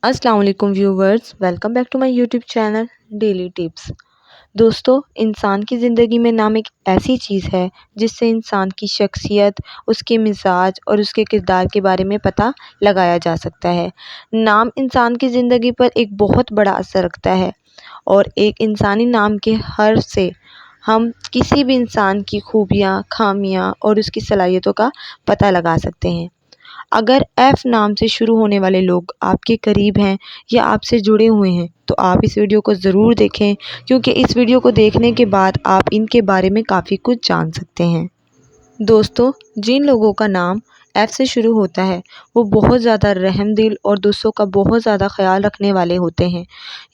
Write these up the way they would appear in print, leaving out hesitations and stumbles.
अस्सलाम वालेकुम viewers, welcome back to my YouTube channel daily tips. दोस्तों, इंसान की ज़िंदगी में नाम एक ऐसी चीज़ है जिससे इंसान की शख्सियत, उसके मिजाज और उसके किरदार के बारे में पता लगाया जा सकता है। नाम इंसान की ज़िंदगी पर एक बहुत बड़ा असर रखता है और एक इंसानी नाम के हर से हम किसी भी इंसान की खूबियाँ, खामियाँ और उसकी सलाहियतों का पता लगा सकते हैं। अगर एफ नाम से शुरू होने वाले लोग आपके करीब हैं या आपसे जुड़े हुए हैं तो आप इस वीडियो को ज़रूर देखें, क्योंकि इस वीडियो को देखने के बाद आप इनके बारे में काफ़ी कुछ जान सकते हैं। दोस्तों, जिन लोगों का नाम एफ से शुरू होता है वो बहुत ज़्यादा रहमदिल और दूसरों का बहुत ज़्यादा ख्याल रखने वाले होते हैं।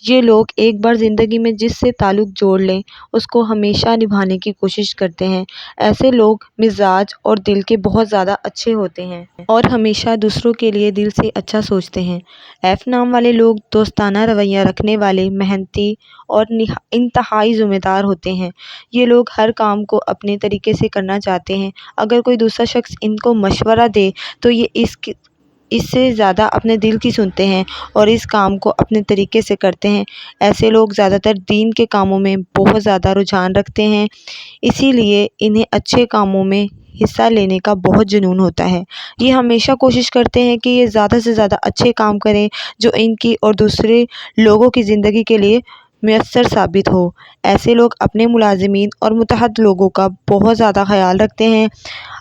ये लोग एक बार ज़िंदगी में जिससे ताल्लुक़ जोड़ लें उसको हमेशा निभाने की कोशिश करते हैं। ऐसे लोग मिजाज और दिल के बहुत ज़्यादा अच्छे होते हैं और हमेशा दूसरों के लिए दिल से अच्छा सोचते हैं। एफ नाम वाले लोग दोस्ताना रवैया रखने वाले, मेहनती और इंतहाई ज़िम्मेदार होते हैं। ये लोग हर काम को अपने तरीके से करना चाहते हैं। अगर कोई दूसरा शख्स इनको मशवरा दे तो ये इससे ज़्यादा अपने दिल की सुनते हैं और इस काम को अपने तरीके से करते हैं। ऐसे लोग ज़्यादातर दीन के कामों में बहुत ज़्यादा रुझान रखते हैं, इसीलिए इन्हें अच्छे कामों में हिस्सा लेने का बहुत जुनून होता है। ये हमेशा कोशिश करते हैं कि ये ज़्यादा से ज़्यादा अच्छे काम करें जो इनकी और दूसरे लोगों की ज़िंदगी के लिए मुयस्सर साबित हो। ऐसे लोग अपने मुलाज़िमीन और मुतहद लोगों का बहुत ज़्यादा ख़याल रखते हैं।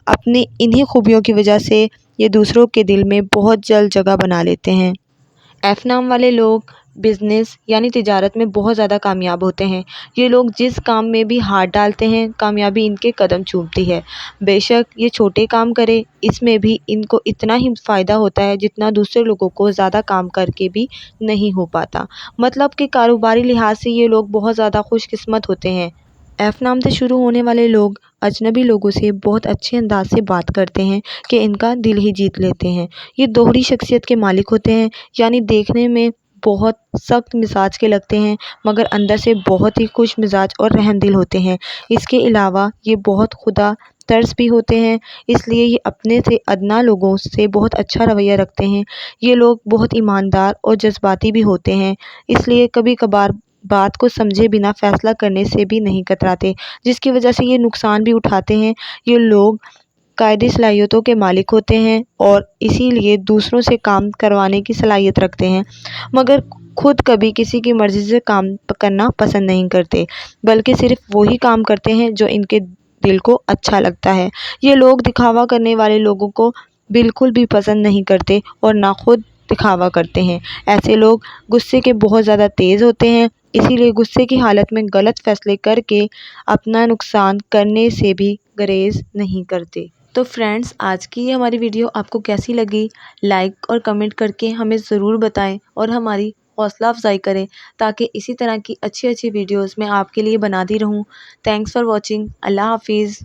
अपनी इन्हीं खूबियों की वजह से ये दूसरों के दिल में बहुत जल्द जगह बना लेते हैं। एफ नाम वाले लोग बिज़नेस यानी तिजारत में बहुत ज़्यादा कामयाब होते हैं। ये लोग जिस काम में भी हाथ डालते हैं कामयाबी इनके कदम चूमती है। बेशक ये छोटे काम करे, इसमें भी इनको इतना ही फ़ायदा होता है जितना दूसरे लोगों को ज़्यादा काम करके भी नहीं हो पाता। मतलब कि कारोबारी लिहाज से ये लोग बहुत ज़्यादा खुशकिस्मत होते हैं। एफ नाम से शुरू होने वाले लोग अजनबी लोगों से बहुत अच्छे अंदाज से बात करते हैं कि इनका दिल ही जीत लेते हैं। ये दोहरी शख्सियत के मालिक होते हैं, यानी देखने में बहुत सख्त मिजाज के लगते हैं मगर अंदर से बहुत ही खुश मिजाज और रहमदिल होते हैं। इसके अलावा ये बहुत खुदा तर्स भी होते हैं, इसलिए ये अपने से अदना लोगों से बहुत अच्छा रवैया रखते हैं। ये लोग बहुत ईमानदार और जज्बाती भी होते हैं, इसलिए कभी कभार बात को समझे बिना फ़ैसला करने से भी नहीं कतराते, जिसकी वजह से ये नुकसान भी उठाते हैं। ये लोग कायदी सलाहियतों के मालिक होते हैं और इसीलिए दूसरों से काम करवाने की सलाहियत रखते हैं, मगर खुद कभी किसी की मर्ज़ी से काम करना पसंद नहीं करते, बल्कि सिर्फ़ वही काम करते हैं जो इनके दिल को अच्छा लगता है। ये लोग दिखावा करने वाले लोगों को बिल्कुल भी पसंद नहीं करते और ना खुद दिखावा करते हैं। ऐसे लोग गुस्से के बहुत ज़्यादा तेज़ होते हैं, इसीलिए गुस्से की हालत में गलत फ़ैसले करके अपना नुकसान करने से भी गुरेज़ नहीं करते। तो फ्रेंड्स, आज की ये हमारी वीडियो आपको कैसी लगी? लाइक और कमेंट करके हमें ज़रूर बताएं और हमारी हौसला अफजाई करें ताकि इसी तरह की अच्छी अच्छी वीडियोज़ मैं आपके लिए बनाती रहूं। Thanks for watching. अल्लाह हाफिज़।